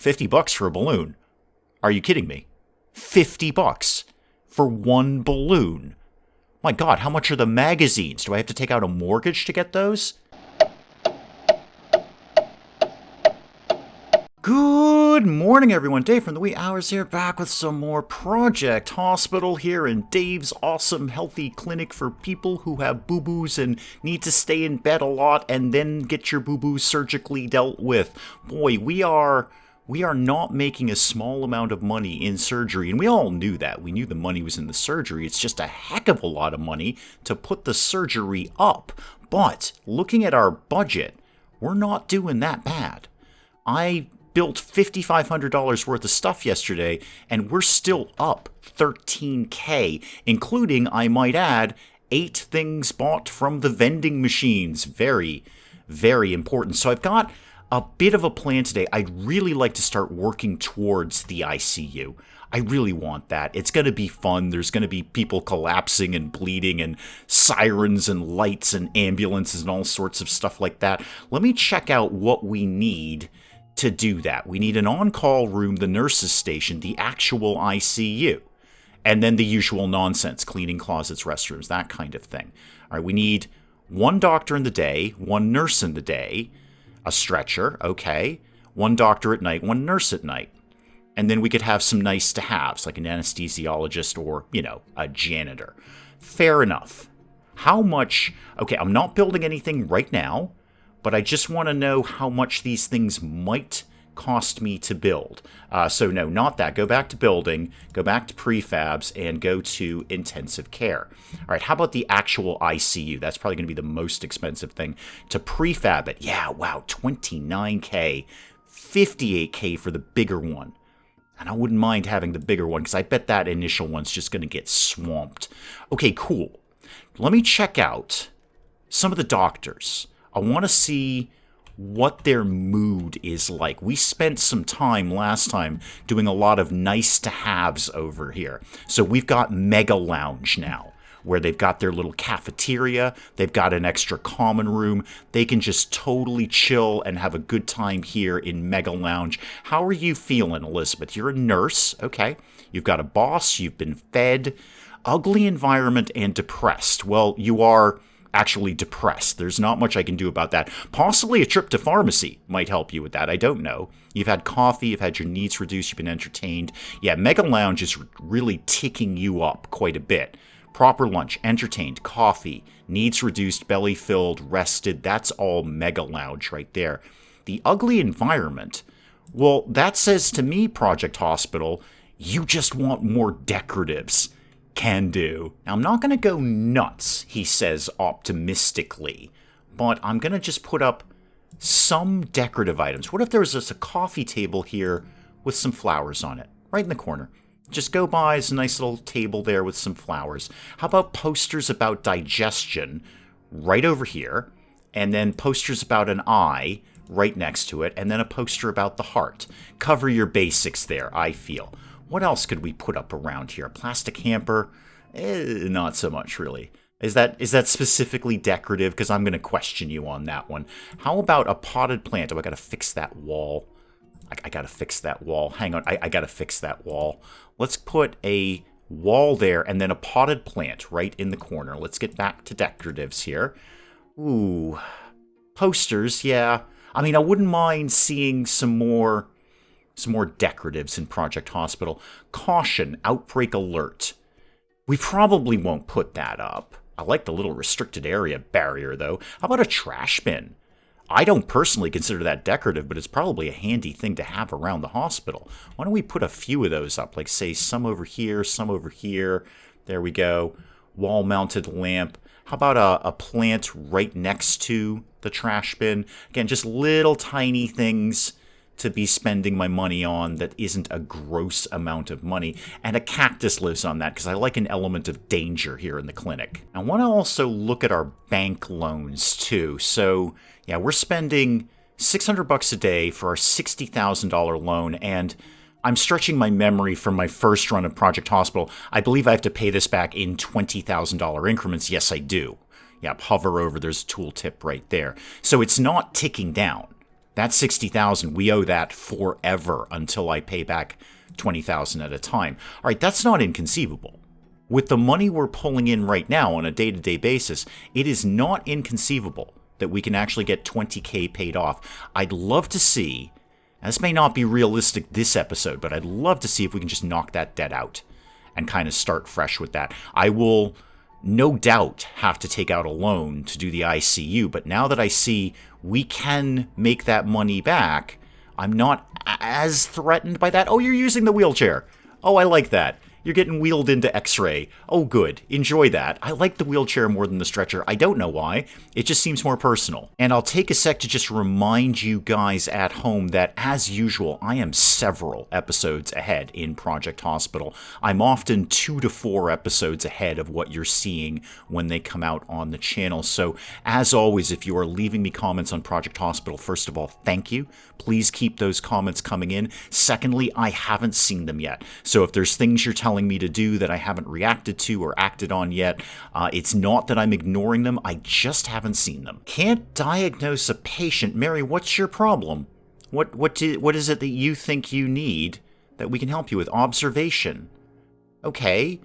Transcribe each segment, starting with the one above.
$50 for a balloon. Are you kidding me? $50 for one balloon. My God, how much are the magazines? Do I have to take out a mortgage to get those? Good morning, everyone. Dave from the wee hours here, back with some more Project Hospital here in Dave's awesome healthy clinic for people who have boo-boos and need to stay in bed a lot and then get your boo-boos surgically dealt with. Boy, we are not making a small amount of money in surgery, and we all knew that. We knew the money was in the surgery. It's just a heck of a lot of money to put the surgery up. But looking at our budget, we're not doing that bad. I built $5,500 worth of stuff yesterday, and we're still up $13K, including, I might add, 8 things bought from the vending machines. Very, very important. So I've got a bit of a plan today. I'd really like to start working towards the ICU. I really want that. It's going to be fun. There's going to be people collapsing and bleeding and sirens and lights and ambulances and all sorts of stuff like that. Let me check out what we need to do that. We need an on-call room, the nurse's station, the actual ICU, and then the usual nonsense, cleaning closets, restrooms, that kind of thing. All right, we need one doctor in the day, one nurse in the day, a stretcher, okay, one doctor at night, one nurse at night. And then we could have some nice-to-haves, like an anesthesiologist or, a janitor. Fair enough. How much? Okay, I'm not building anything right now, but I just want to know how much these things might cost me to build. So no, not that. Go back to building, go back to prefabs, and go to intensive care. All right, how about the actual ICU? That's probably going to be the most expensive thing to prefab it. Yeah, wow, $29K, $58K for the bigger one. And I wouldn't mind having the bigger one because I bet that initial one's just going to get swamped. Okay, cool. Let me check out some of the doctors. I want to see what their mood is like. We spent some time last time doing a lot of nice-to-haves over here. So we've got Mega Lounge now, where they've got their little cafeteria, they've got an extra common room. They can just totally chill and have a good time here in Mega Lounge. How are you feeling, Elizabeth? You're a nurse, okay. You've got a boss, you've been fed. Ugly environment and depressed. Well, you are actually depressed. There's not much I can do about that. Possibly a trip to pharmacy might help you with that. I don't know. You've had coffee, you've had your needs reduced, you've been entertained. Yeah, Mega Lounge is really ticking you up quite a bit. Proper lunch, entertained, coffee, needs reduced, belly filled, rested. That's all Mega Lounge right there. The ugly environment, well, that says to me, Project Hospital, you just want more decoratives. Can do. Now, I'm not going to go nuts, he says optimistically, but I'm going to just put up some decorative items. What if there was just a coffee table here with some flowers on it, right in the corner? Just go by, it's a nice little table there with some flowers. How about posters about digestion right over here, and then posters about an eye right next to it, and then a poster about the heart. Cover your basics there, I feel. What else could we put up around here? A plastic hamper? Not so much, really. Is that specifically decorative? Because I'm going to question you on that one. How about a potted plant? Oh, I got to fix that wall. I got to fix that wall. Hang on, I got to fix that wall. Let's put a wall there and then a potted plant right in the corner. Let's get back to decoratives here. Ooh, posters, yeah. I mean, I wouldn't mind seeing some more decoratives in Project Hospital. Caution, outbreak alert. We probably won't put that up. I like the little restricted area barrier, though. How about a trash bin? I don't personally consider that decorative, but it's probably a handy thing to have around the hospital. Why don't we put a few of those up? Like, say, some over here, some over here. There we go. Wall-mounted lamp. How about a plant right next to the trash bin? Again, just little tiny things to be spending my money on that isn't a gross amount of money. And a cactus lives on that because I like an element of danger here in the clinic. I want to also look at our bank loans too. So yeah, we're spending $600 a day for our $60,000 loan, and I'm stretching my memory from my first run of Project Hospital. I believe I have to pay this back in $20,000 increments. Yes, I do. Yeah, hover over, there's a tooltip right there. So it's not ticking down. That 60,000, we owe that forever until I pay back 20,000 at a time. All right, that's not inconceivable. With the money we're pulling in right now on a day-to-day basis, it is not inconceivable that we can actually get 20K paid off. I'd love to see, this may not be realistic this episode, but I'd love to see if we can just knock that debt out and kind of start fresh with that. I will no doubt have to take out a loan to do the ICU, but now that I see we can make that money back, I'm not as threatened by that. Oh, you're using the wheelchair. Oh, I like that. You're getting wheeled into X-ray. Oh, good. Enjoy that. I like the wheelchair more than the stretcher. I don't know why. It just seems more personal. And I'll take a sec to just remind you guys at home that, as usual, I am several episodes ahead in Project Hospital. I'm often 2 to 4 episodes ahead of what you're seeing when they come out on the channel. So, as always, if you are leaving me comments on Project Hospital, first of all, thank you. Please keep those comments coming in. Secondly, I haven't seen them yet. So if there's things you're telling me to do that I haven't reacted to or acted on yet, it's not that I'm ignoring them. I just haven't seen them. Can't diagnose a patient. Mary, what's your problem? What is it that you think you need that we can help you with? Observation. Okay.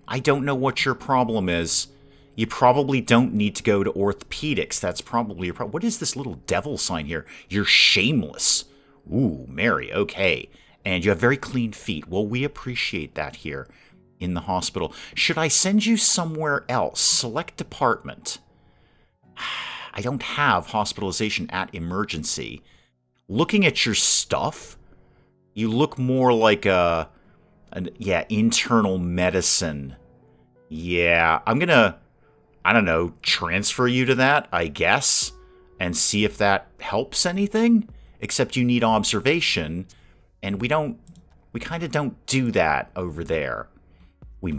I don't know what your problem is. You probably don't need to go to orthopedics. That's probably your problem. What is this little devil sign here? You're shameless. Ooh, Mary, okay. And you have very clean feet. Well, we appreciate that here in the hospital. Should I send you somewhere else? Select department. I don't have hospitalization at emergency. Looking at your stuff, you look more like internal medicine. Yeah, I'm gonna, I don't know, transfer you to that, I guess, and see if that helps anything. Except you need observation, and we kind of don't do that over there. I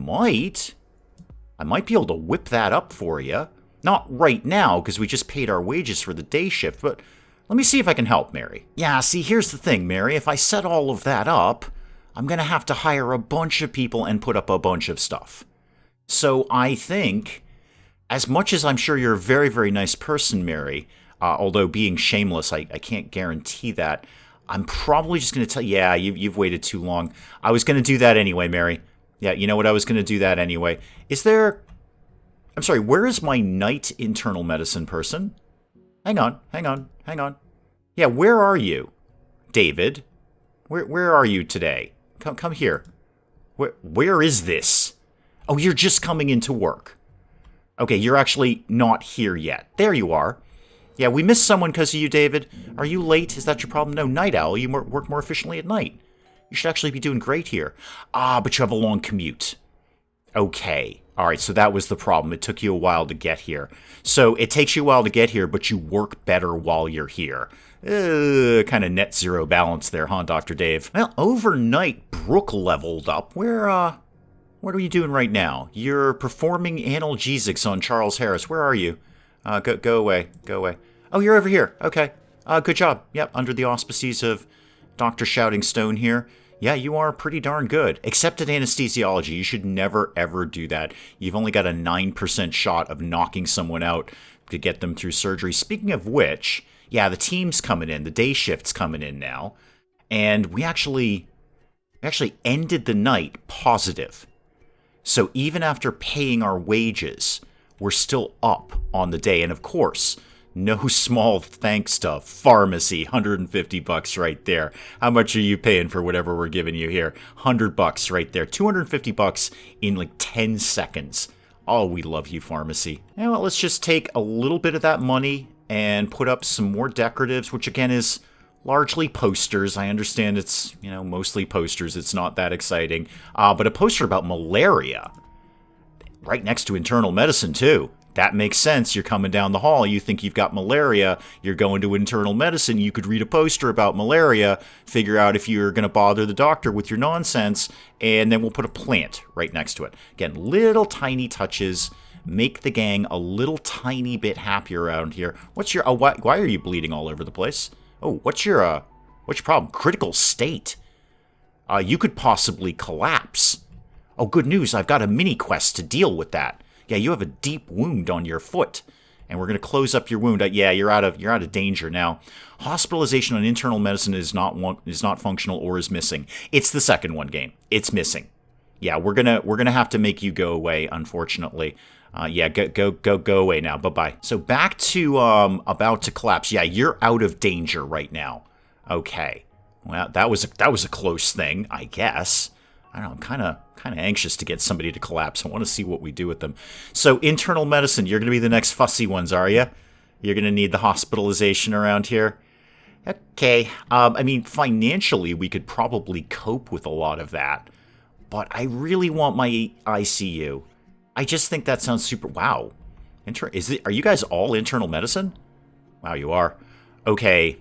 might be able to whip that up for you. Not right now, because we just paid our wages for the day shift, but let me see if I can help, Mary. Yeah, see, here's the thing, Mary. If I set all of that up, I'm going to have to hire a bunch of people and put up a bunch of stuff. So I think, as much as I'm sure you're a very, very nice person, Mary, although being shameless, I can't guarantee that, I'm probably just going to tell you, yeah, you've waited too long. I was going to do that anyway, Mary. Yeah, you know what? I was going to do that anyway. I'm sorry, where is my night internal medicine person? Hang on. Yeah, where are you? David? Where are you today? Come here. Where is this? Oh, you're just coming into work. Okay, you're actually not here yet. There you are. Yeah, we missed someone because of you, David. Are you late? Is that your problem? No, night owl. You work more efficiently at night. You should actually be doing great here. Ah, but you have a long commute. Okay. All right, so that was the problem. It took you a while to get here. So it takes you a while to get here, but you work better while you're here. Kind of net zero balance there, huh, Dr. Dave? Well, overnight, Brooke leveled up. What are you doing right now? You're performing analgesics on Charles Harris. Where are you? Go away. Oh, you're over here. Okay. Good job. Yep, under the auspices of Dr. Shouting Stone here. Yeah, you are pretty darn good. Except at anesthesiology. You should never, ever do that. You've only got a 9% shot of knocking someone out to get them through surgery. Speaking of which, yeah, the team's coming in. The day shift's coming in now. And we actually ended the night positive. So even after paying our wages, we're still up on the day. And of course, no small thanks to pharmacy. $150 right there. How much are you paying for whatever we're giving you here? $100 right there. $250 in like 10 seconds. Oh, we love you, pharmacy. Now, well, let's just take a little bit of that money and put up some more decoratives, which again is largely posters. I understand it's, mostly posters. It's not that exciting. But a poster about malaria. Right next to internal medicine, too. That makes sense. You're coming down the hall. You think you've got malaria. You're going to internal medicine. You could read a poster about malaria, figure out if you're going to bother the doctor with your nonsense, and then we'll put a plant right next to it. Again, little tiny touches make the gang a little tiny bit happier around here. What's your... why are you bleeding all over the place? Oh, what's your problem? Critical state. You could possibly collapse. Oh, good news. I've got a mini quest to deal with that. Yeah, you have a deep wound on your foot. And we're going to close up your wound. Yeah, you're out of danger now. Hospitalization on internal medicine is not functional or is missing. It's the second one, game. It's missing. Yeah, we're gonna have to make you go away, unfortunately. Yeah, go away now. Bye-bye. So back to about to collapse. Yeah, you're out of danger right now. Okay. Well, that was a close thing, I guess. I don't know, I'm kind of anxious to get somebody to collapse. I want to see what we do with them. So internal medicine, you're going to be the next fussy ones, are you? You're going to need the hospitalization around here. Okay. I mean, financially, we could probably cope with a lot of that. But I really want my ICU. I just think that sounds super... Wow. Are you guys all internal medicine? Wow, you are. Okay.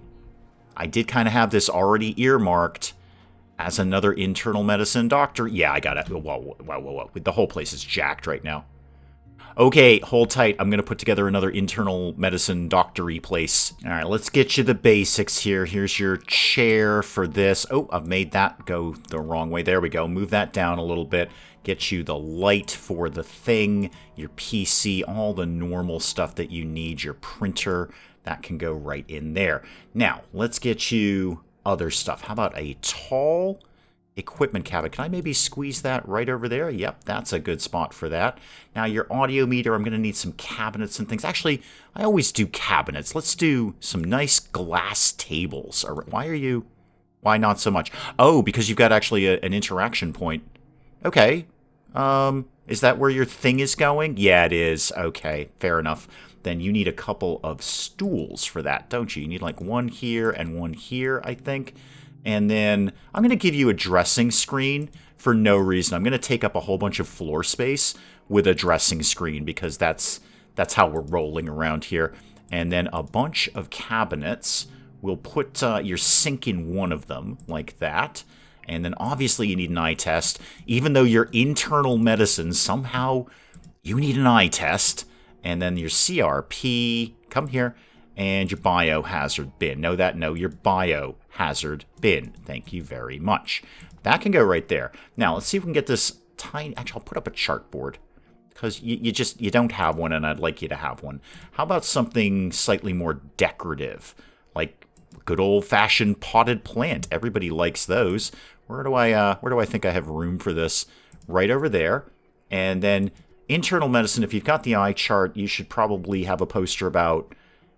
I did kind of have this already earmarked as another internal medicine doctor. Yeah, I got it. Whoa. The whole place is jacked right now. Okay, hold tight. I'm going to put together another internal medicine doctor-y place. All right, let's get you the basics here. Here's your chair for this. Oh, I've made that go the wrong way. There we go. Move that down a little bit. Get you the light for the thing, your PC, all the normal stuff that you need, your printer. That can go right in there. Now, let's get you other stuff. How about a tall equipment cabinet? Can I maybe squeeze that right over there? Yep, that's a good spot for that. Now, your audio meter, I'm going to need some cabinets and things. Actually, I always do cabinets. Let's do some nice glass tables. Why not so much? Oh, because you've got actually an interaction point. Okay. Is that where your thing is going? Yeah, it is. Okay, fair enough. Then you need a couple of stools for that, don't you? You need like one here and one here, I think. And then I'm going to give you a dressing screen for no reason. I'm going to take up a whole bunch of floor space with a dressing screen because that's how we're rolling around here. And then a bunch of cabinets. We'll put your sink in one of them like that. And then obviously you need an eye test. Even though you're internal medicine, somehow you need an eye test. And then your CRP, come here, and your biohazard bin. Know that? No, your biohazard bin. Thank you very much. That can go right there. Now, let's see if we can get this tiny... Actually, I'll put up a chartboard, because you don't have one, and I'd like you to have one. How about something slightly more decorative, like good old-fashioned potted plant? Everybody likes those. Where do I think I have room for this? Right over there. And then... internal medicine, if you've got the eye chart, you should probably have a poster about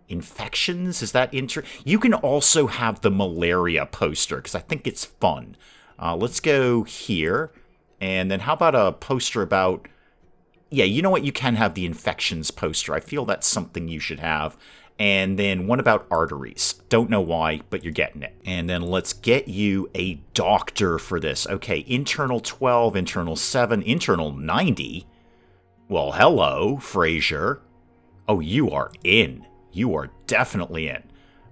infections. Is that You can also have the malaria poster, because I think it's fun. Let's go here. And then how about a poster about... Yeah, you know what? You can have the infections poster. I feel that's something you should have. And then one about arteries. Don't know why, but you're getting it. And then let's get you a doctor for this. Okay, internal 12, internal 7, internal 90... Well, hello, Frasier. Oh, you are in. You are definitely in.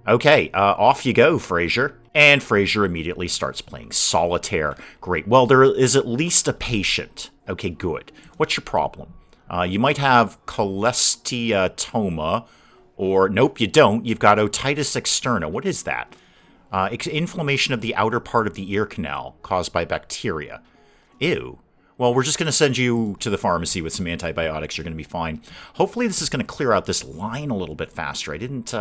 Okay, off you go, Frasier. And Frasier immediately starts playing solitaire. Great. Well, there is at least a patient. Okay, good. What's your problem? You might have cholesteatoma, or nope, you don't. You've got otitis externa. What is that? Inflammation of the outer part of the ear canal caused by bacteria. Ew. Well, we're just going to send you to the pharmacy with some antibiotics. You're going to be fine. Hopefully this is going to clear out this line a little bit faster. I didn't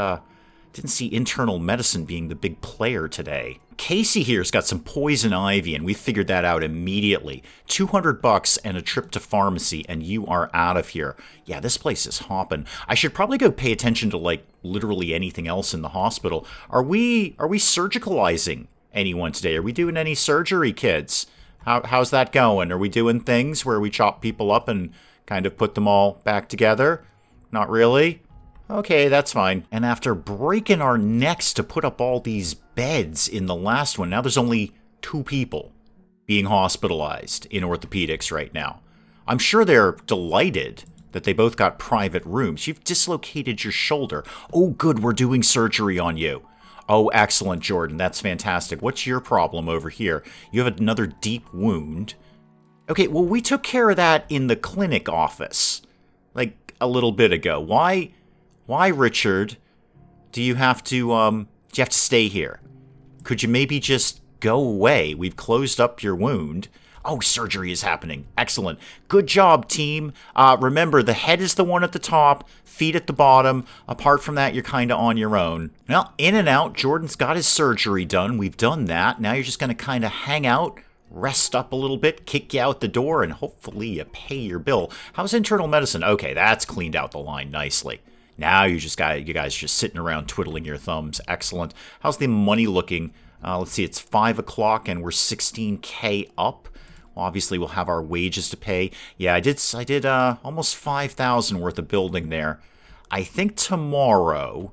see internal medicine being the big player today. Casey here's got some poison ivy, and we figured that out immediately. $200 and a trip to pharmacy, and you are out of here. Yeah, this place is hopping. I should probably go pay attention to, like, literally anything else in the hospital. Are we surgicalizing anyone today? Are we doing any surgery, kids? How's that going? Are we doing things where we chop people up and kind of put them all back together? Not really? Okay, that's fine. And after breaking our necks to put up all these beds in the last one, now there's only 2 people being hospitalized in orthopedics right now. I'm sure they're delighted that they both got private rooms. You've dislocated your shoulder. Oh, good, we're doing surgery on you. Oh, excellent, Jordan. That's fantastic. What's your problem over here? You have another deep wound. Okay, well, we took care of that in the clinic office, like a little bit ago. Why, Richard, do you have to stay here? Could you maybe just go away? We've closed up your wound. Oh, surgery is happening. Excellent. Good job, team. Remember, the head is the one at the top, feet at the bottom. Apart from that, you're kind of on your own. Well, in and out. Jordan's got his surgery done. We've done that. Now you're just going to kind of hang out, rest up a little bit, kick you out the door, and hopefully you pay your bill. How's internal medicine? Okay, that's cleaned out the line nicely. Now you guys just sitting around twiddling your thumbs. Excellent. How's the money looking? Let's see, it's 5 o'clock and we're 16K up. Well, obviously, we'll have our wages to pay. Yeah, I did almost 5,000 worth of building there. I think tomorrow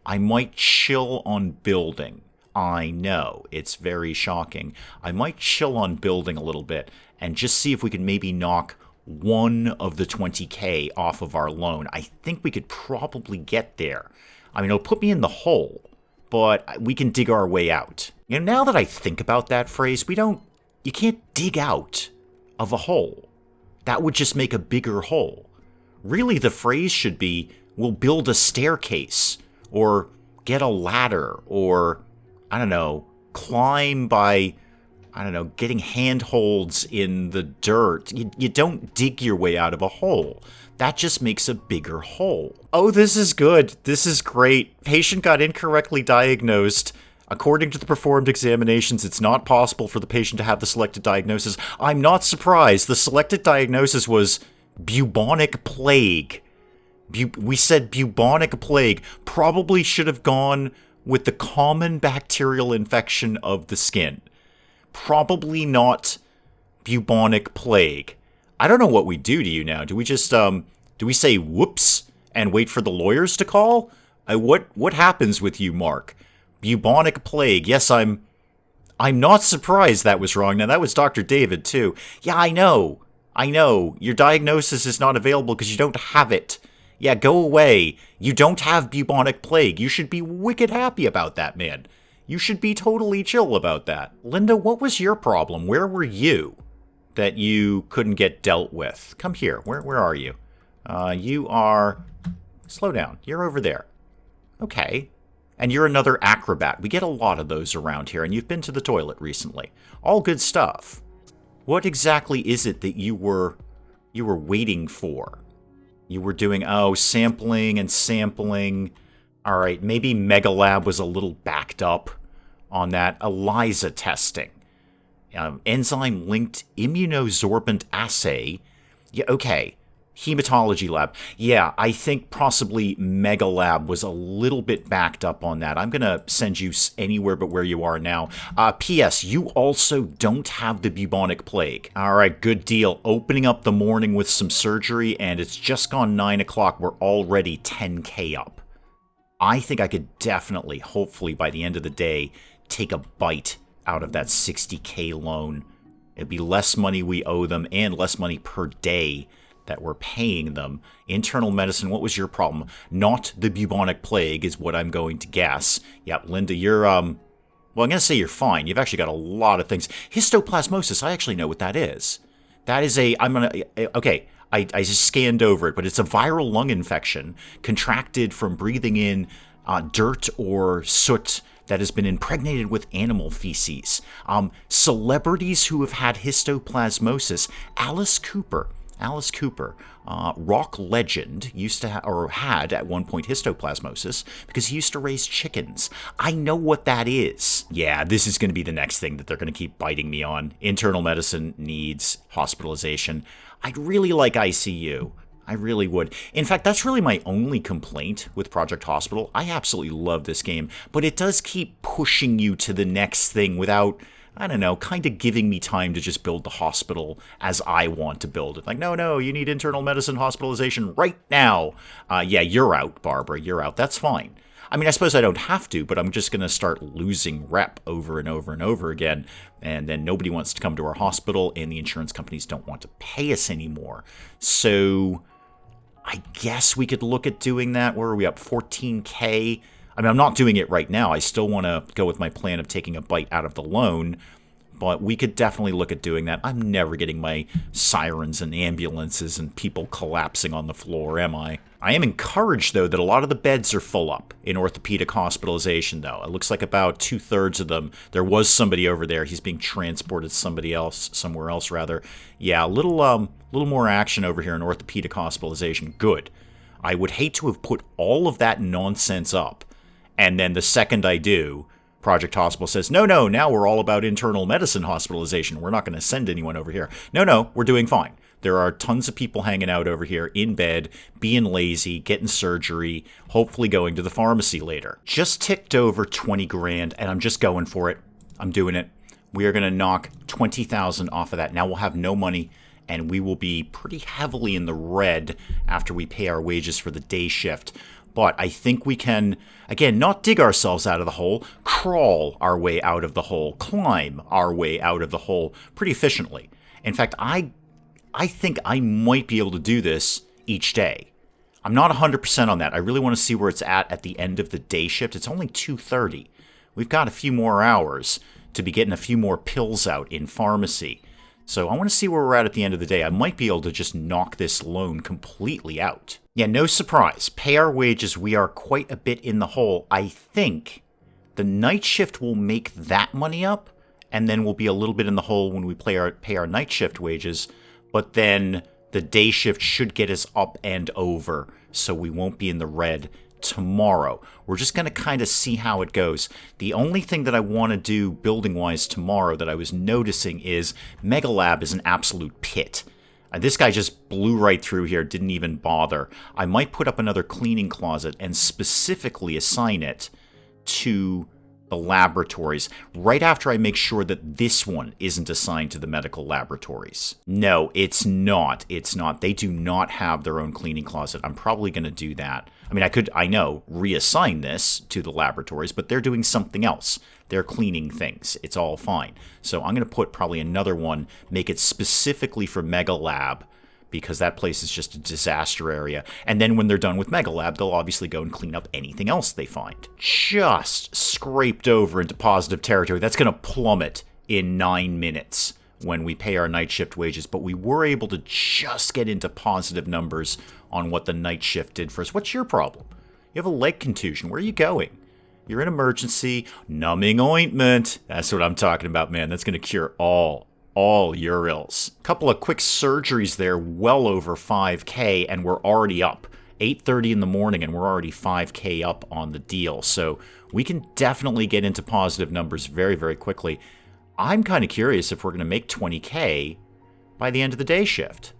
I might chill on building. I know, it's very shocking. I might chill on building a little bit and just see if we can maybe knock one of the 20K off of our loan. I think we could probably get there. I mean, it'll put me in the hole, but we can dig our way out. You know, now that I think about that phrase, you can't dig out of a hole. That would just make a bigger hole. Really, the phrase should be, we'll build a staircase, or get a ladder, or, I don't know, climb by, I don't know, getting handholds in the dirt. You don't dig your way out of a hole. That just makes a bigger hole. Oh, this is good. This is great. Patient got incorrectly diagnosed. According to the performed examinations, it's not possible for the patient to have the selected diagnosis. I'm not surprised. The selected diagnosis was bubonic plague. We said bubonic plague. Probably should have gone with the common bacterial infection of the skin. Probably not bubonic plague. I don't know what we do to you now. Do we just, do we say whoops and wait for the lawyers to call? What happens with you, Mark? Bubonic plague. Yes, I'm not surprised that was wrong. Now, that was Dr. David, too. Yeah, I know. Your diagnosis is not available because you don't have it. Yeah, go away. You don't have bubonic plague. You should be wicked happy about that, man. You should be totally chill about that. Linda, what was your problem? Where were you that you couldn't get dealt with? Come here. Where are you? You are... Slow down. You're over there. Okay. And you're another acrobat. We get a lot of those around here, and you've been to the toilet recently. All good stuff. What exactly is it that you were waiting for? You were doing, sampling and sampling. All right, maybe Megalab was a little backed up on that. ELISA testing. Enzyme-linked immunosorbent assay. Yeah, okay. Hematology lab. Yeah, I think possibly Megalab was a little bit backed up on that. I'm going to send you anywhere but where you are now. P.S. You also don't have the bubonic plague. All right, good deal. Opening up the morning with some surgery, and it's just gone 9 o'clock. We're already 10K up. I think I could definitely, hopefully by the end of the day, take a bite out of that 60K loan. It'd be less money we owe them and less money per day that we're paying them. Internal medicine, what was your problem? Not the bubonic plague is what I'm going to guess. Yep, Linda, you're, well, I'm going to say you're fine. You've actually got a lot of things. Histoplasmosis, I actually know what that is. That is okay, I just scanned over it, but it's a viral lung infection contracted from breathing in dirt or soot that has been impregnated with animal feces. Celebrities who have had histoplasmosis, Alice Cooper, rock legend, used to had at one point histoplasmosis because he used to raise chickens. I know what that is. Yeah, this is going to be the next thing that they're going to keep biting me on. Internal medicine needs hospitalization. I'd really like ICU. I really would. In fact, that's really my only complaint with Project Hospital. I absolutely love this game, but it does keep pushing you to the next thing without, I don't know, kind of giving me time to just build the hospital as I want to build it. Like, no, you need internal medicine hospitalization right now. Yeah, you're out, Barbara. You're out. That's fine. I mean, I suppose I don't have to, but I'm just going to start losing rep over and over and over again, and then nobody wants to come to our hospital, and the insurance companies don't want to pay us anymore. So I guess we could look at doing that. Where are we up? 14K? I mean, I'm not doing it right now. I still want to go with my plan of taking a bite out of the loan. But we could definitely look at doing that. I'm never getting my sirens and ambulances and people collapsing on the floor, am I? I am encouraged, though, that a lot of the beds are full up in orthopedic hospitalization, though. It looks like about 2/3 of them. There was somebody over there. He's being transported somewhere else, rather. Yeah, a little more action over here in orthopedic hospitalization. Good. I would hate to have put all of that nonsense up, and then the second I do, Project Hospital says, no, now we're all about internal medicine hospitalization. We're not going to send anyone over here. No, we're doing fine. There are tons of people hanging out over here in bed, being lazy, getting surgery, hopefully going to the pharmacy later. Just ticked over 20 grand, and I'm just going for it. I'm doing it. We are going to knock 20,000 off of that. Now we'll have no money, and we will be pretty heavily in the red after we pay our wages for the day shift. But I think we can, again, not dig ourselves out of the hole, crawl our way out of the hole, climb our way out of the hole pretty efficiently. In fact, I think I might be able to do this each day. I'm not 100% on that. I really want to see where it's at the end of the day shift. It's only 2:30. We've got a few more hours to be getting a few more pills out in pharmacy. So I want to see where we're at the end of the day. I might be able to just knock this loan completely out. Yeah, no surprise. Pay our wages, we are quite a bit in the hole. I think the night shift will make that money up, and then we'll be a little bit in the hole when we pay our night shift wages, but then the day shift should get us up and over, so we won't be in the red tomorrow. We're just going to kind of see how it goes. The only thing that I want to do building-wise tomorrow that I was noticing is Mega Lab is an absolute pit. This guy just blew right through here, didn't even bother. I might put up another cleaning closet and specifically assign it to the laboratories right after I make sure that this one isn't assigned to the medical laboratories. No, it's not. It's not. They do not have their own cleaning closet. I'm probably going to do that. I mean, I know, reassign this to the laboratories, but they're doing something else. They're cleaning things. It's all fine. So I'm going to put probably another one, make it specifically for Mega Lab, because that place is just a disaster area. And then when they're done with Mega Lab, they'll obviously go and clean up anything else they find. Just scraped over into positive territory. That's going to plummet in 9 minutes when we pay our night shift wages. But we were able to just get into positive numbers on what the night shift did for us. What's your problem? You have a leg contusion. Where are you going? You're in emergency. Numbing ointment. That's what I'm talking about, man. That's going to cure all your ills. Couple of quick surgeries there, well over 5K, and we're already up. 8:30 in the morning, and we're already 5K up on the deal. So we can definitely get into positive numbers very, very quickly. I'm kind of curious if we're going to make 20K by the end of the day shift.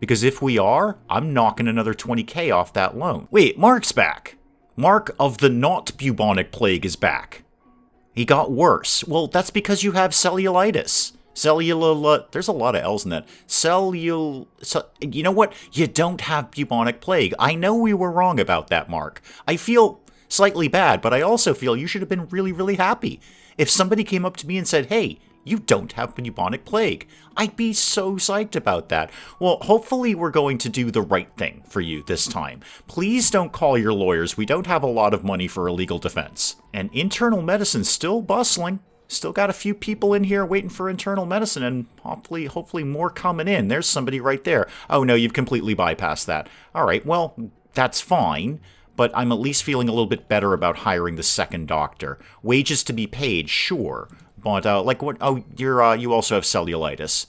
Because if we are, I'm knocking another 20K off that loan. Wait, Mark's back. Mark of the not bubonic plague is back. He got worse. Well, that's because you have cellulitis. There's a lot of L's in that. You know what? You don't have bubonic plague. I know we were wrong about that, Mark. I feel slightly bad, but I also feel you should have been really, really happy. If somebody came up to me and said, hey, you don't have bubonic plague, I'd be so psyched about that. Well, hopefully we're going to do the right thing for you this time. Please don't call your lawyers. We don't have a lot of money for a legal defense. And internal medicine's still bustling. Still got a few people in here waiting for internal medicine, and hopefully more coming in. There's somebody right there. Oh no, you've completely bypassed that. All right, well, that's fine, but I'm at least feeling a little bit better about hiring the second doctor. Wages to be paid, sure, but like what? Oh, you also have cellulitis.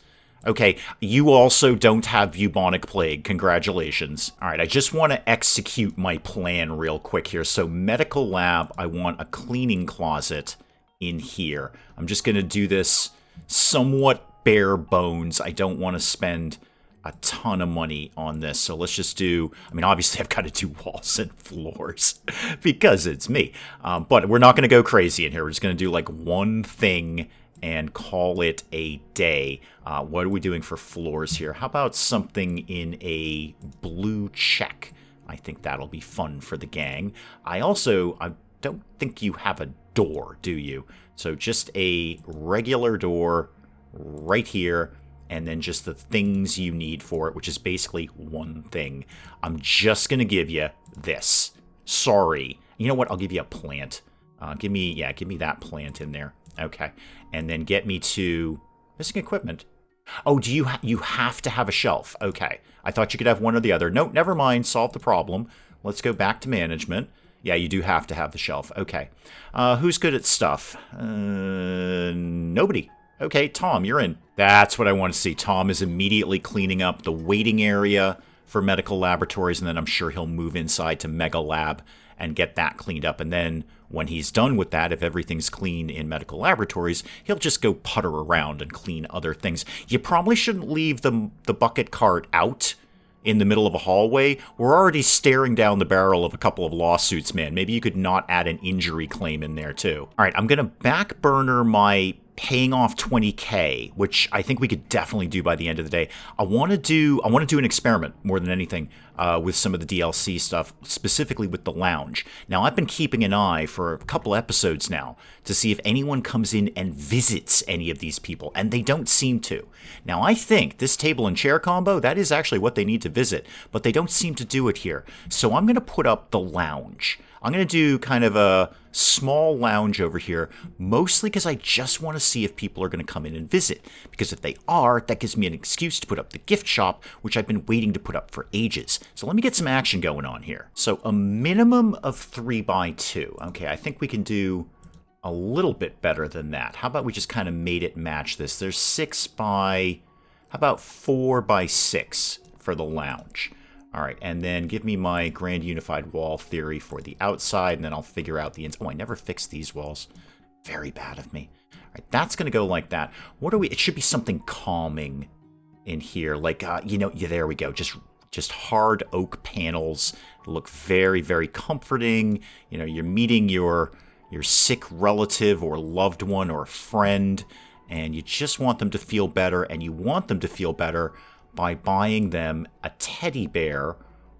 Okay, you also don't have bubonic plague. Congratulations. All right, I just want to execute my plan real quick here. So medical lab, I want a cleaning closet in here. I'm just going to do this somewhat bare bones. I don't want to spend a ton of money on this. So let's just do, I mean, obviously I've got to do walls and floors because it's me. But we're not going to go crazy in here. We're just going to do like one thing and call it a day. What are we doing for floors here? How about something in a blue check? I think that'll be fun for the gang. I don't think you have a door, do you? So just a regular door right here, and then just the things you need for it, which is basically one thing. I'm just going to give you this. Sorry. You know what? I'll give you a plant. Give me that plant in there. Okay. And then get me to missing equipment. Oh, do you have to have a shelf? Okay. I thought you could have one or the other. Nope, never mind. Solve the problem. Let's go back to management. Yeah, you do have to have the shelf. Okay. Who's good at stuff? Nobody. Okay, Tom, you're in. That's what I want to see. Tom is immediately cleaning up the waiting area for medical laboratories, and then I'm sure he'll move inside to Mega Lab and get that cleaned up. And then when he's done with that, if everything's clean in medical laboratories, he'll just go putter around and clean other things. You probably shouldn't leave the bucket cart out in the middle of a hallway. We're already staring down the barrel of a couple of lawsuits, man. Maybe you could not add an injury claim in there, too. All right, I'm going to back burner my paying off 20K, which I think we could definitely do by the end of the day. I want to do an experiment more than anything with some of the DLC stuff, specifically with the lounge. Now, I've been keeping an eye for a couple episodes now to see if anyone comes in and visits any of these people, and they don't seem to. Now, I think this table and chair combo, that is actually what they need to visit, but they don't seem to do it here. So I'm going to put up the lounge. I'm going to do kind of a small lounge over here, mostly because I just want to see if people are going to come in and visit. Because if they are, that gives me an excuse to put up the gift shop, which I've been waiting to put up for ages. So let me get some action going on here. So a minimum of 3x2. Okay, I think we can do a little bit better than that. How about we just kind of made it match this? There's 6x, how about 4x6 for the lounge? All right, and then give me my grand unified wall theory for the outside, and then I'll figure out the ins. Oh, I never fixed these walls. Very bad of me. All right, that's going to go like that. What are we? It should be something calming in here, like yeah, there we go. Just hard oak panels look very, very comforting. You're meeting your sick relative or loved one or friend, and you just want them to feel better, and you want them to feel better by buying them a teddy bear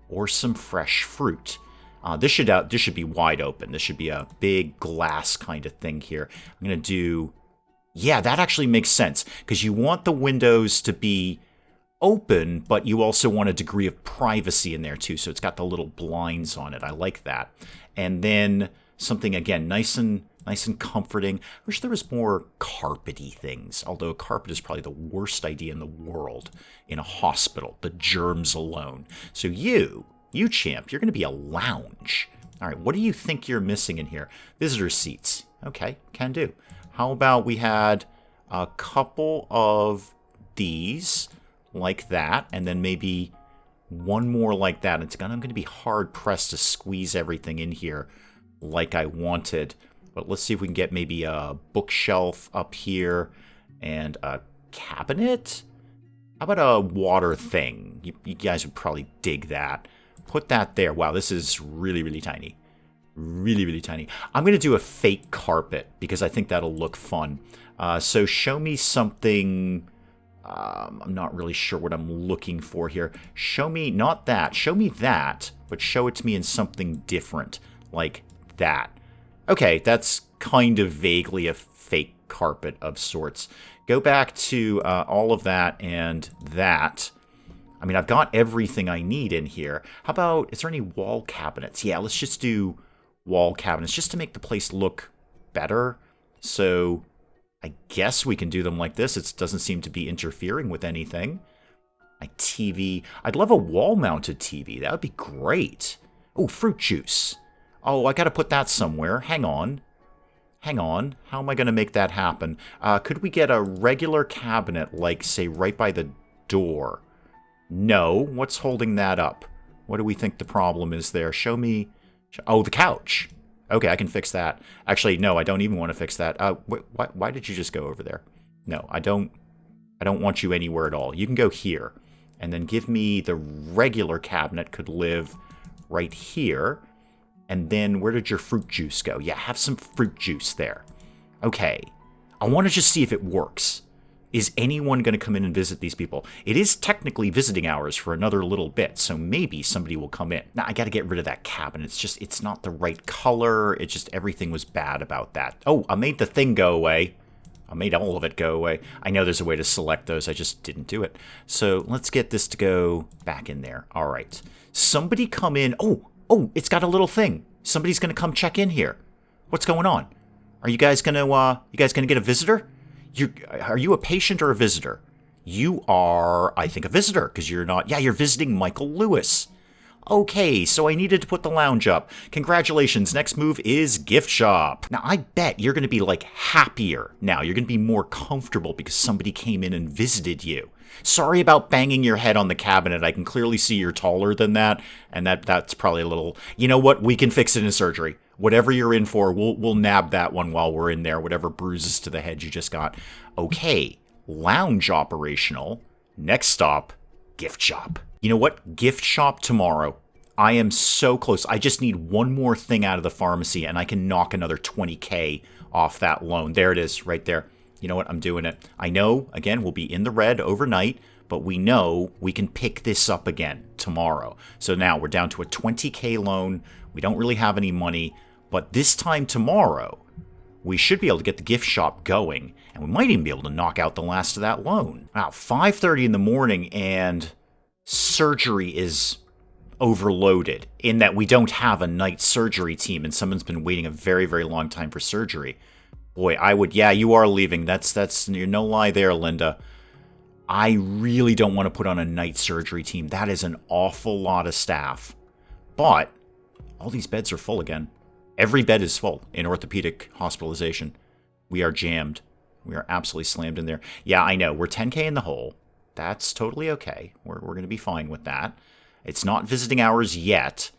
or some fresh fruit. This should be wide open. This should be a big glass kind of thing here. I'm going to do... Yeah, that actually makes sense, because you want the windows to be open, but you also want a degree of privacy in there too, so it's got the little blinds on it. I like that. And then something, again, nice and comforting. I wish there was more carpety things, although carpet is probably the worst idea in the world in a hospital, the germs alone. So you champ, you're going to be a lounge. All right, what do you think you're missing in here? Visitor seats. Okay, can do. How about we had a couple of these like that, and then maybe one more like that. I'm going to be hard-pressed to squeeze everything in here like I wanted. But let's see if we can get maybe a bookshelf up here and a cabinet. How about a water thing? You guys would probably dig that. Put that there. Wow, this is really, really tiny. Really, really tiny. I'm going to do a fake carpet because I think that'll look fun. So show me something... I'm not really sure what I'm looking for here. Show me, not that. Show me that, but show it to me in something different, like that. Okay, that's kind of vaguely a fake carpet of sorts. Go back to all of that and that. I mean, I've got everything I need in here. How about, is there any wall cabinets? Yeah, let's just do wall cabinets just to make the place look better. So I guess we can do them like this. It doesn't seem to be interfering with anything. My TV. I'd love a wall-mounted TV. That would be great. Oh, fruit juice. Oh, I got to put that somewhere. Hang on. How am I going to make that happen? Could we get a regular cabinet, like, say, right by the door? No. What's holding that up? What do we think the problem is there? Show me. Oh, the couch. Okay, I can fix that. Actually, no, I don't even want to fix that. Why did you just go over there? No, I don't want you anywhere at all. You can go here. And then give me the regular cabinet could live right here. And then where did your fruit juice go? Yeah, have some fruit juice there. Okay. I want to just see if it works. Is anyone going to come in and visit these people? It is technically visiting hours for another little bit, so maybe somebody will come in. Now, I got to get rid of that cabinet. It's not the right color. It's just everything was bad about that. Oh, I made the thing go away. I made all of it go away. I know there's a way to select those. I just didn't do it. So let's get this to go back in there. All right. Somebody come in. Oh, it's got a little thing. Somebody's going to come check in here. What's going on? Are you guys gonna get a visitor? Are you a patient or a visitor? You are, I think, a visitor, because you're not... Yeah, you're visiting Michael Lewis. Okay, so I needed to put the lounge up. Congratulations, next move is gift shop. Now, I bet you're going to be, like, happier now. You're going to be more comfortable because somebody came in and visited you. Sorry about banging your head on the cabinet. I can clearly see you're taller than that, and that's probably a little... You know what? We can fix it in surgery. Whatever you're in for, we'll nab that one while we're in there, whatever bruises to the head you just got. Okay. Lounge operational. Next stop, gift shop. You know what? Gift shop tomorrow. I am so close. I just need one more thing out of the pharmacy and I can knock another $20K off that loan. There it is, right there. You know what? I'm doing it. I know, again, we'll be in the red overnight, but we know we can pick this up again tomorrow. So now we're down to a $20K loan. We don't really have any money, but this time tomorrow, we should be able to get the gift shop going, and we might even be able to knock out the last of that loan. Wow, 5:30 in the morning, and surgery is overloaded in that we don't have a night surgery team, and someone's been waiting a very, very long time for surgery. Boy, yeah, you are leaving. That's you're no lie there, Linda. I really don't want to put on a night surgery team. That is an awful lot of staff. But all these beds are full again. Every bed is full in orthopedic hospitalization. We are jammed. We are absolutely slammed in there. Yeah, I know. We're 10K in the hole. That's totally okay. We're going to be fine with that. It's not visiting hours yet.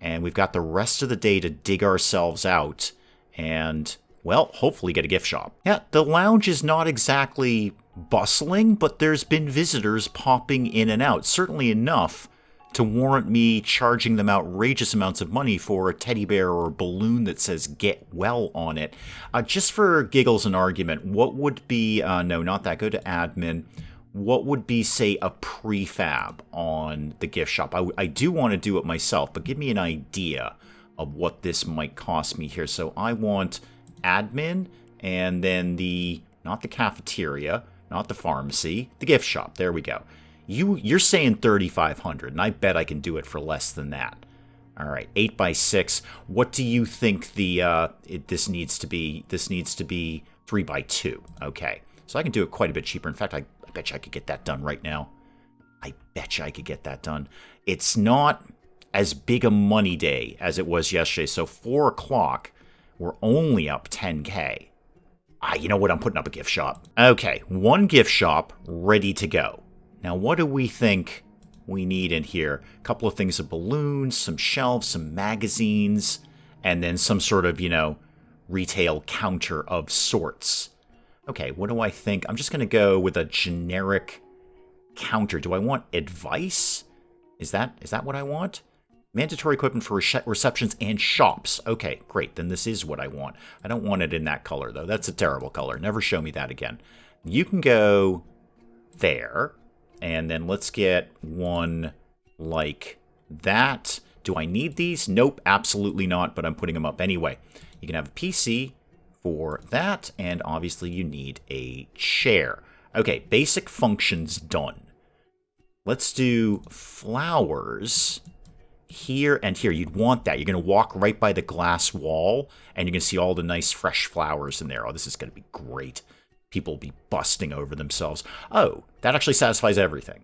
And we've got the rest of the day to dig ourselves out and, well, hopefully get a gift shop. Yeah, the lounge is not exactly bustling, but there's been visitors popping in and out. Certainly enough to warrant me charging them outrageous amounts of money for a teddy bear or a balloon that says "get well" on it. Just for giggles and argument, what would be, no, not that, go to admin. What would be, say, a prefab on the gift shop? I do want to do it myself, but give me an idea of what this might cost me here. So I want admin and then not the cafeteria, not the pharmacy, the gift shop. There we go. You're saying 3,500, and I bet I can do it for less than that. All right, 8x6. What do you think this needs to be? This needs to be 3x2. Okay, so I can do it quite a bit cheaper. In fact, I bet you I could get that done right now. I bet you I could get that done. It's not as big a money day as it was yesterday. So 4 o'clock, we're only up 10K. You know what? I'm putting up a gift shop. Okay, one gift shop ready to go. Now, what do we think we need in here? A couple of things of balloons, some shelves, some magazines, and then some sort of, retail counter of sorts. Okay, what do I think? I'm just going to go with a generic counter. Do I want advice? Is that what I want? Mandatory equipment for receptions and shops. Okay, great. Then this is what I want. I don't want it in that color, though. That's a terrible color. Never show me that again. You can go there. And then let's get one like that. Do I need these? Nope, absolutely not, but I'm putting them up anyway. You can have a PC for that, and obviously you need a chair. Okay, basic functions done. Let's do flowers here and here. You'd want that. You're going to walk right by the glass wall, and you're going to see all the nice fresh flowers in there. Oh, this is going to be great. People will be busting over themselves. Oh, that actually satisfies everything.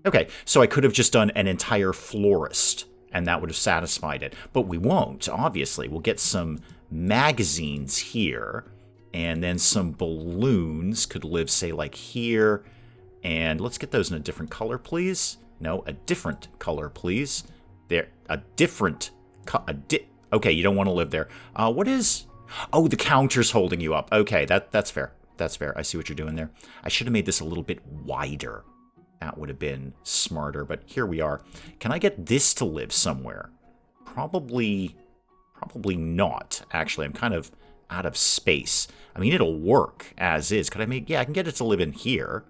Okay, so I could have just done an entire florist, and that would have satisfied it. But we won't, obviously. We'll get some magazines here, and then some balloons could live, say, like here. And let's get those in a different color, please. No, a different color, please. There, a different... okay, you don't want to live there. What is... Oh, the counter's holding you up. Okay, that's fair. That's fair. I see what you're doing there. I should have made this a little bit wider. That would have been smarter, but here we are. Can I get this to live somewhere? Probably not, actually. I'm kind of out of space. I mean, it'll work as is. Could I make... Yeah, I can get it to live in here.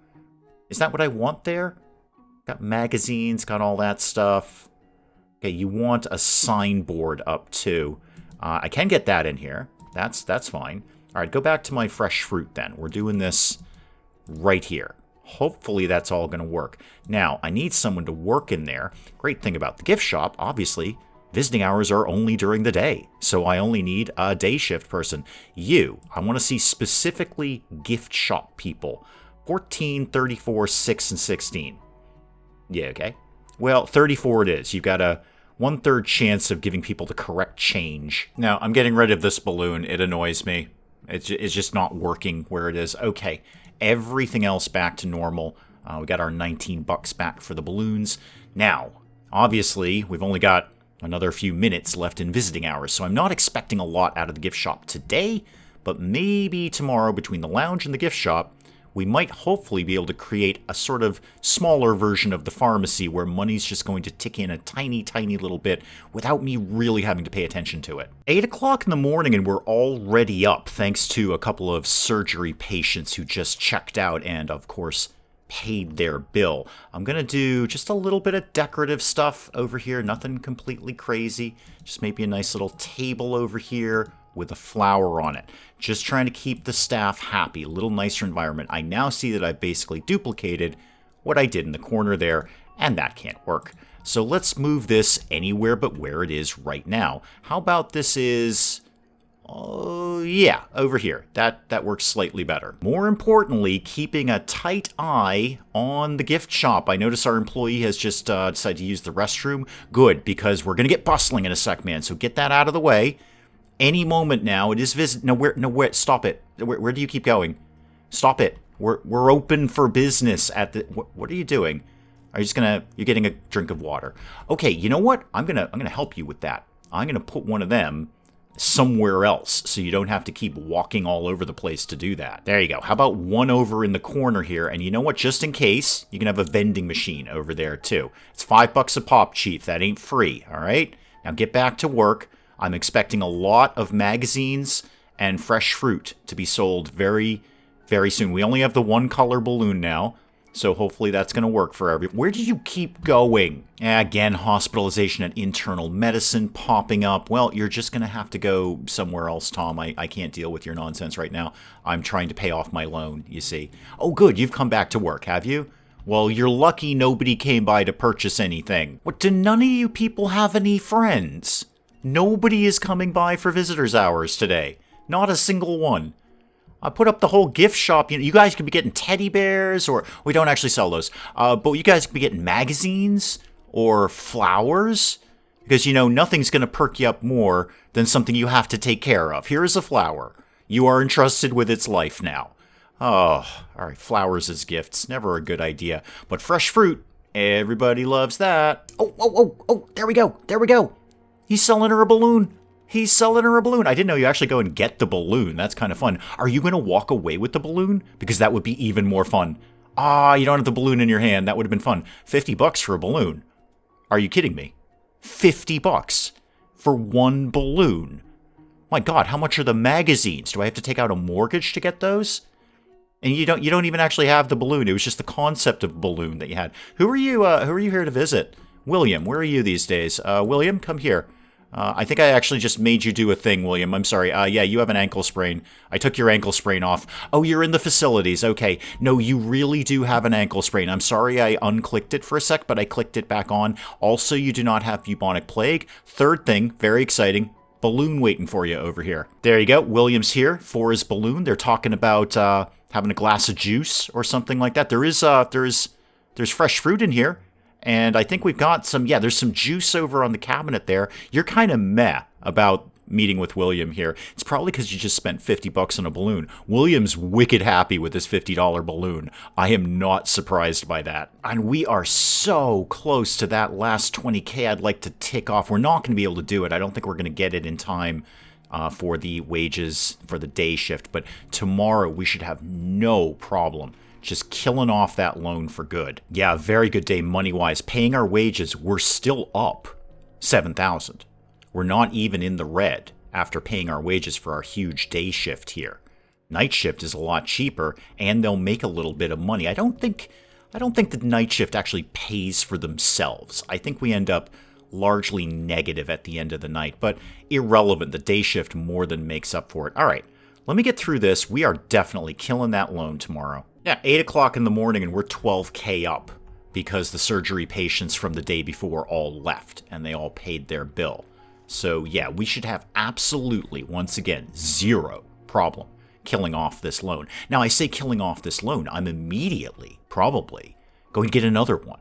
Is that what I want there? Got magazines, got all that stuff. Okay, you want a signboard up, too. I can get that in here. That's fine. All right, go back to my fresh fruit then. We're doing this right here. Hopefully that's all going to work. Now, I need someone to work in there. Great thing about the gift shop, obviously, Visiting hours are only during the day, so I only need a day shift person. I want to see specifically gift shop people. 14, 34, 6, and 16. Yeah, okay. Well, 34 it is. You've got a 1/3 chance of giving people the correct change. Now, I'm getting rid of this balloon. It annoys me. It's just not working where it is. Okay, everything else back to normal. We got our 19 bucks back for the balloons. Now, obviously, we've only got another few minutes left in visiting hours, so I'm not expecting a lot out of the gift shop today, but maybe tomorrow between the lounge and the gift shop, we might hopefully be able to create a sort of smaller version of the pharmacy where money's just going to tick in a tiny, tiny little bit without me really having to pay attention to it. 8 o'clock in the morning and we're already up thanks to a couple of surgery patients who just checked out and, of course, paid their bill. I'm going to do just a little bit of decorative stuff over here, nothing completely crazy, just maybe a nice little table over here with a flower on it. Just trying to keep the staff happy, a little nicer environment. I now see that I've basically duplicated what I did in the corner there, and that can't work. So let's move this anywhere but where it is right now. How about this is... Oh, yeah, over here. That works slightly better. More importantly, keeping a tight eye on the gift shop. I notice our employee has just decided to use the restroom. Good, because we're going to get bustling in a sec, man. So get that out of the way. Any moment now, it is visit. No, where? Stop it. Where do you keep going? Stop it. We're open for business at the... What are you doing? Are you just gonna... You're getting a drink of water. Okay, you know what? I'm gonna help you with that. I'm gonna put one of them somewhere else so you don't have to keep walking all over the place to do that. There you go. How about one over in the corner here? And you know what? Just in case, you can have a vending machine over there too. It's $5 a pop, Chief. That ain't free, all right? Now get back to work. I'm expecting a lot of magazines and fresh fruit to be sold very, very soon. We only have the one color balloon now, so hopefully that's going to work for everyone. Where did you keep going? Again, hospitalization and internal medicine popping up. Well, you're just going to have to go somewhere else, Tom. I can't deal with your nonsense right now. I'm trying to pay off my loan, you see. Oh, good. You've come back to work, have you? Well, you're lucky nobody came by to purchase anything. What, do none of you people have any friends? Nobody is coming by for visitors hours today. Not a single one. I put up the whole gift shop. You guys could be getting teddy bears, or we don't actually sell those. But you guys could be getting magazines or flowers, because nothing's going to perk you up more than something you have to take care of. Here is a flower. You are entrusted with its life now. Oh, all right. Flowers as gifts, never a good idea. But fresh fruit, everybody loves that. Oh! There we go. He's selling her a balloon. I didn't know you actually go and get the balloon. That's kind of fun. Are you going to walk away with the balloon? Because that would be even more fun. You don't have the balloon in your hand. That would have been fun. $50 for a balloon. Are you kidding me? $50 for one balloon. My God, how much are the magazines? Do I have to take out a mortgage to get those? And you don't even actually have the balloon. It was just the concept of balloon that you had. Who are you here to visit? William, where are you these days? William, come here. I think I actually just made you do a thing, William. I'm sorry. Yeah, you have an ankle sprain. I took your ankle sprain off. Oh, you're in the facilities. Okay. No, you really do have an ankle sprain. I'm sorry I unclicked it for a sec, but I clicked it back on. Also, you do not have bubonic plague. Third thing, very exciting, balloon waiting for you over here. There you go. William's here for his balloon. They're talking about having a glass of juice or something like that. There's fresh fruit in here. And I think we've got there's some juice over on the cabinet there. You're kind of meh about meeting with William here. It's probably because you just spent $50 on a balloon. William's wicked happy with this $50 balloon. I am not surprised by that. And we are so close to that last 20K I'd like to tick off. We're not going to be able to do it. I don't think we're going to get it in time for the wages for the day shift. But tomorrow we should have no problem just killing off that loan for good. Yeah, very good day money-wise. Paying our wages, we're still up $7,000. We're not even in the red after paying our wages for our huge day shift here. Night shift is a lot cheaper, and they'll make a little bit of money. I don't think the night shift actually pays for themselves. I think we end up largely negative at the end of the night, but irrelevant. The day shift more than makes up for it. All right, let me get through this. We are definitely killing that loan tomorrow. Yeah, 8 o'clock in the morning and we're 12K up. because the surgery patients from the day before all left and they all paid their bill. So yeah, we should have absolutely, once again, zero problem killing off this loan. Now, I say killing off this loan, I'm immediately, probably, going to get another one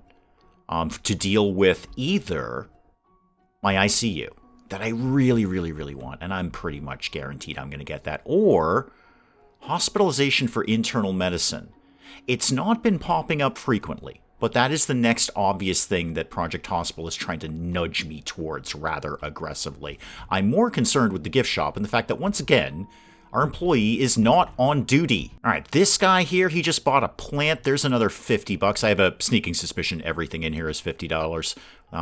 to deal with either my ICU that I really, really, really want, and I'm pretty much guaranteed I'm going to get that, or hospitalization for internal medicine. It's not been popping up frequently, but that is the next obvious thing that Project Hospital is trying to nudge me towards rather aggressively. I'm more concerned with the gift shop and the fact that, once again, our employee is not on duty. All right, this guy here, he just bought a plant. There's another $50. I have a sneaking suspicion everything in here is $50.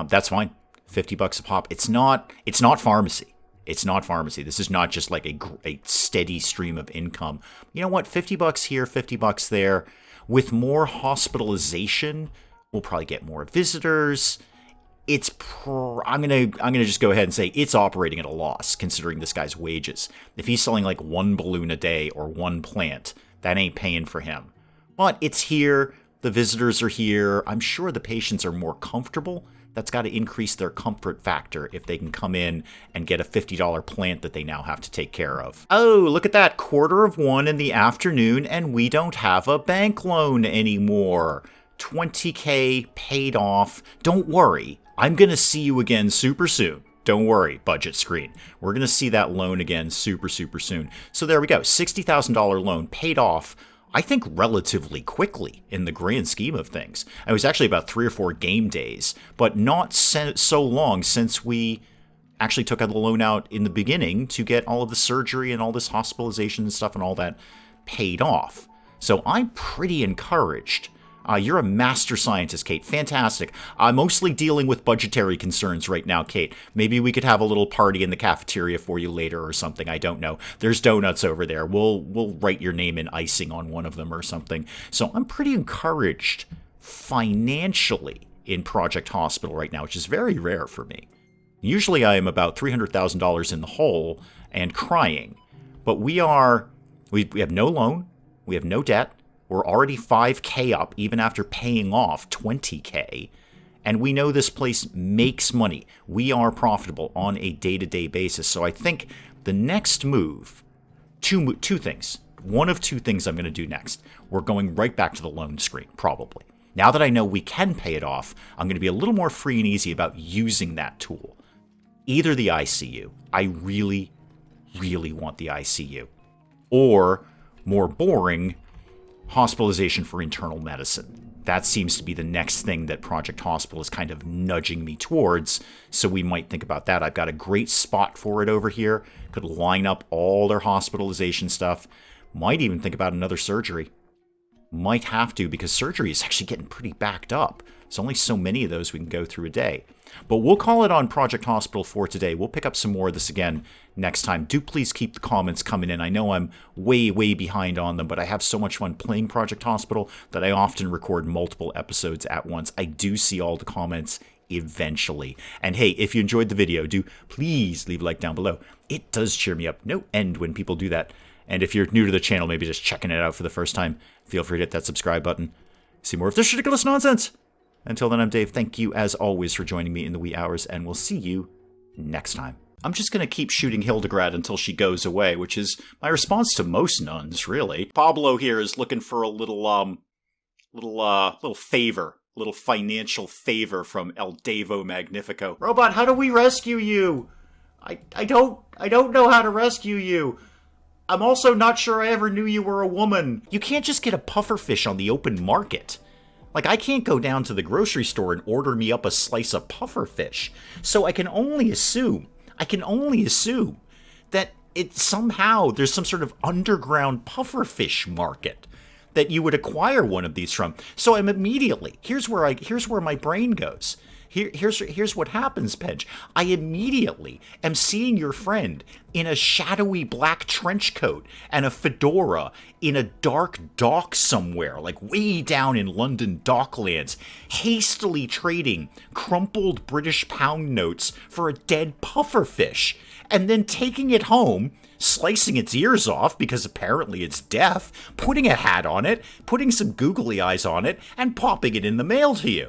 That's fine. $50 a pop. It's not pharmacy. It's not pharmacy. This is not just like a steady stream of income. You know what? $50 here, $50 there. With more hospitalization, we'll probably get more visitors. I'm gonna just go ahead and say it's operating at a loss considering this guy's wages. If he's selling like one balloon a day or one plant, that ain't paying for him. But it's here. The visitors are here. I'm sure the patients are more comfortable. That's got to increase their comfort factor if they can come in and get a $50 plant that they now have to take care of. Oh, look at that, 1:15 in the afternoon, and we don't have a bank loan anymore. $20K paid off. Don't worry, I'm going to see you again super soon. Don't worry, budget screen. We're going to see that loan again super, super soon. So there we go, $60,000 loan paid off, I think, relatively quickly in the grand scheme of things. It was actually about 3 or 4 game days, but not so long since we actually took the loan out in the beginning to get all of the surgery and all this hospitalization and stuff and all that paid off. So I'm pretty encouraged. You're a master scientist, Kate. Fantastic. I'm mostly dealing with budgetary concerns right now, Kate. Maybe we could have a little party in the cafeteria for you later or something. I don't know. There's donuts over there. We'll write your name in icing on one of them or something. So I'm pretty encouraged financially in Project Hospital right now, which is very rare for me. Usually I am about $300,000 in the hole and crying. But we have no loan. We have no debt. We're already $5K up, even after paying off $20K. And we know this place makes money. We are profitable on a day-to-day basis. So I think the next move, two things. One of two things I'm going to do next. We're going right back to the loan screen, probably. Now that I know we can pay it off, I'm going to be a little more free and easy about using that tool. Either the ICU. I really, really want the ICU. Or, more boring, hospitalization for internal medicine. That seems to be the next thing that Project Hospital is kind of nudging me towards, so we might think about that. I've got a great spot for it over here. Could line up all their hospitalization stuff. Might even think about another surgery. Might have to, because surgery is actually getting pretty backed up. There's only so many of those we can go through a day. But we'll call it on Project Hospital for today. We'll pick up some more of this again next time. Do please keep the comments coming in. I know I'm way, way behind on them, but I have so much fun playing Project Hospital that I often record multiple episodes at once. I do see all the comments eventually. And hey, if you enjoyed the video, do please leave a like down below. It does cheer me up no end when people do that. And if you're new to the channel, maybe just checking it out for the first time, feel free to hit that subscribe button. See more of this ridiculous nonsense. Until then, I'm Dave. Thank you, as always, for joining me in the wee hours, and we'll see you next time. I'm just going to keep shooting Hildegard until she goes away, which is my response to most nuns, really. Pablo here is looking for a little favor, little financial favor from El Devo Magnifico. Robot, how do we rescue you? I don't know how to rescue you. I'm also not sure I ever knew you were a woman. You can't just get a pufferfish on the open market. Like, I can't go down to the grocery store and order me up a slice of pufferfish. So I can only assume that there's some sort of underground pufferfish market that you would acquire one of these from. So I'm immediately, here's where my brain goes. Here's what happens, Pedge. I immediately am seeing your friend in a shadowy black trench coat and a fedora in a dark dock somewhere, like way down in London docklands, hastily trading crumpled British pound notes for a dead pufferfish, and then taking it home, slicing its ears off because apparently it's deaf, putting a hat on it, putting some googly eyes on it, and popping it in the mail to you.